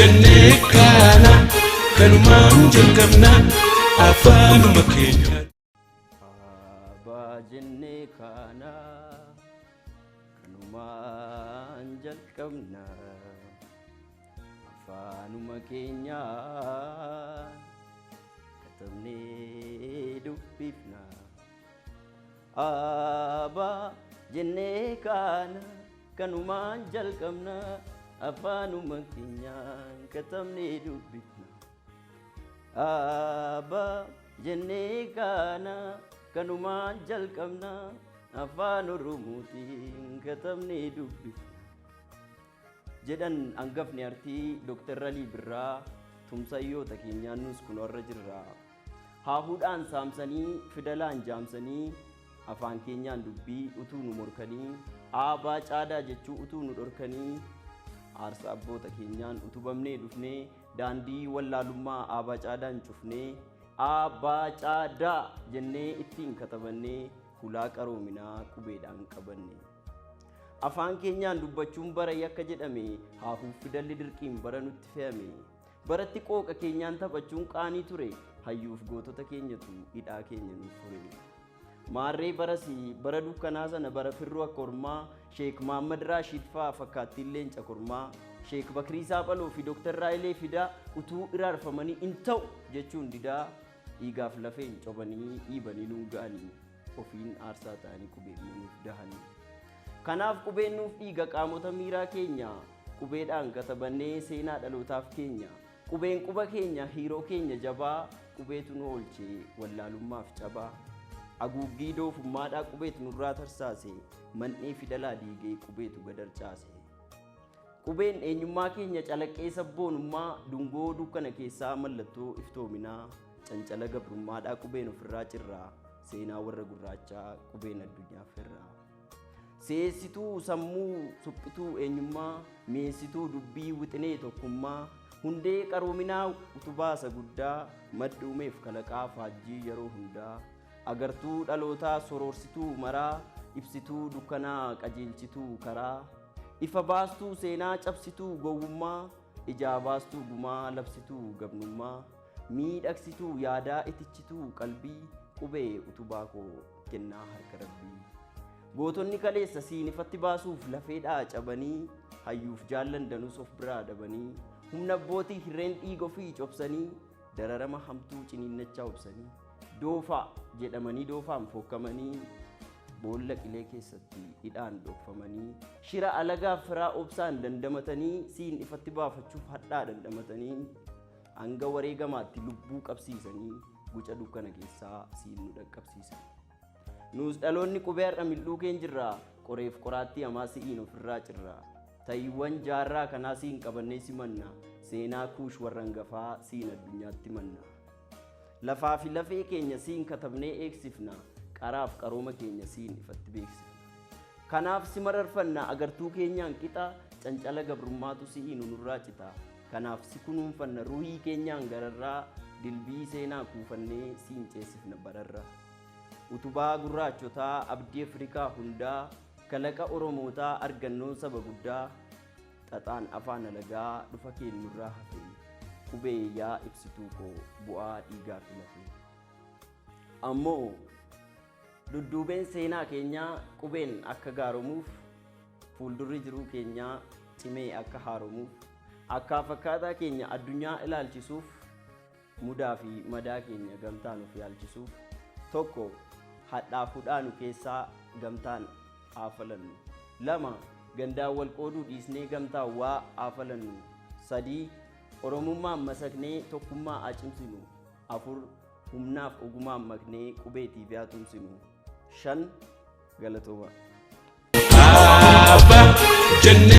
jennee kaana kanumaan jalqabna afaanuma keenya. Abbaa jennee kaana kanumaan jalqabna afaanuma keenya katabnee dubbifna. Abbaa jennee kaana kanumaan jalqabna afaanuma keenya katabnee dubbifna. Abbaa jennee kaana kanumaan jalqabna afaan oromootiin katabnee dubbifna jedhan hangafni artii Dr. Alii Birraa tumsayyoota keenyaan nus kunoorra jirra. Haahuudhaan saamsanii fidalaan jaamsanii afaan keenyaan dubbii utuu nu morkanii aabaa caadaa jechuu utuu nu dhorkanii aarsa abboota keenyaan utubamnee dhufnee daandii wallaalummaa aabaa caadaan cufnee abbaa caadaa jennee ittiin katabannee hulaa qaroominaa qubeedhaan qabanne. Afaan keenyaan dubbachuun bara yakka jedhame haahuuf fidalli dirqiin bara nutti fe'ame. Baratti qooqa keenyaan taphachuun qaanii ture hayyuuf gootota keenyatu hidhaa keenya nuuf fure. Maarree barasii bara dukkanaa sana bara firru akka ormaa Sheek Mahammad Raashid fa'aa fakkaattiin leenca kormaa Sheek Bakrii Saaphaloo fi Dr. Raayilee Fidaa utuu iraarfamanii in ta'u jechuun didaa dhiigaaf lafeen cobanii dhiibanii nuun ga'anii ofiin aarsaa ta'anii qubeen nuuf dahanii. Kanaaf qubeen nuuf dhiiga qaamota miiraa keenya qubeedhaan katabannee seenaa dhalootaaf keenya. Qubeen quba keenya hiiroo keenya jabaa qubeetu nu oolchee wallaalummaaf cabaa. Aguuggii doofummaadhaa qubeetu nurraa tarsaase man'ee fidalaa diigee qubeetu gadarcaase. Qubeen eenyummaa keenya calaqqee sabboonummaa dungoo dukkana keessaa mallattoo iftoominaa cancala gabrummaadhaa qubeen ofirraa cirraa seenaa warra gurraachaa qubeen addunyaaf irraa. Seessituu sammuu suphituu eenyummaa mi'eessituu dubbii wixinee tokkummaa hundee qaroominaa utubaasa guddaa madduumeef kalaqaa faajjii yeroo hundaa agartuu dhalootaa sororsituu maraa ibsituu dukkanaa qajeelchituu karaa ifa baastuu seenaa cabsituu gowwummaa ijaa baastuu gumaa labsituu gabnummaa miidhagsituu yaadaa itichituu qalbii qubee utubaa koo kennaa harka rabbii. Gootonni kaleessa siin ifatti baasuuf lafeedhaa cabanii hayyuuf jaallan danus of biraa dabanii humna abbootii hirreen dhiiga ofii cobsanii dararama hamtuu ciniinnachaa obsanii doofaa jedhamanii doofaan fookkamanii boolla qilee keessatti hidhaan dhokfamanii shira alagaaf firaa obsaan dandamatanii siin ifatti baafachuuf hadhaa dandamatanii hanga wareegamaatti lubbuu qabsiisanii guca dukkana keessaa siin nu dhaqqabsiisan. Nuus dhaloonni qubee har'a mil'uu keen jirraa qoreef qoraattii hamaa si'iin ofirraa cirraa tayyiwwan jaarraa kanaa siin qabannee simanna seenaa kuush warra hangafaa siin addunyaatti manna. Lafaa fi lafee keenya siin katabnee eegsifna qaraaf qarooma keenya siin ifatti beeksifna. Kanaaf si mararfanna agartuu keenyaan qixa cancala gabrummaatu si'iin nurraa cita. Kanaaf si kunuunfanna ruhii keenyaan gararraa dilbii seenaa kuufannee siin ceesifna bararraa. Utubaa gurraachotaa abdii Afrikaa hundaa kalaqa oromootaa argannoon saba guddaa xaxaan afaan alagaa dhufa keenyurraa hafee qubee yaa ibsituu koo bu'aa dhiigaa fi lafee. Ammoo dudduubeen seenaa keenyaa qubeen akka gaaramuuf fuuldurri jiruu keenyaa cimee akka haaromuuf akka fakkaataa keenya addunyaa ilaalchisuuf mudaa fi madaa keenya gamtaan of yaalchisuuf tokko hadhaa fudhaanu keessaa gamtaan aafalannu. Lama gandaan wal qooduu dhiisnee gamtaan waa aafalannu. Sadii oromummaan masaknee tokkummaa acimsinu. Afur humnaaf ogumaan maknee qubeetiif yaa tumsinu. 5 galatooma.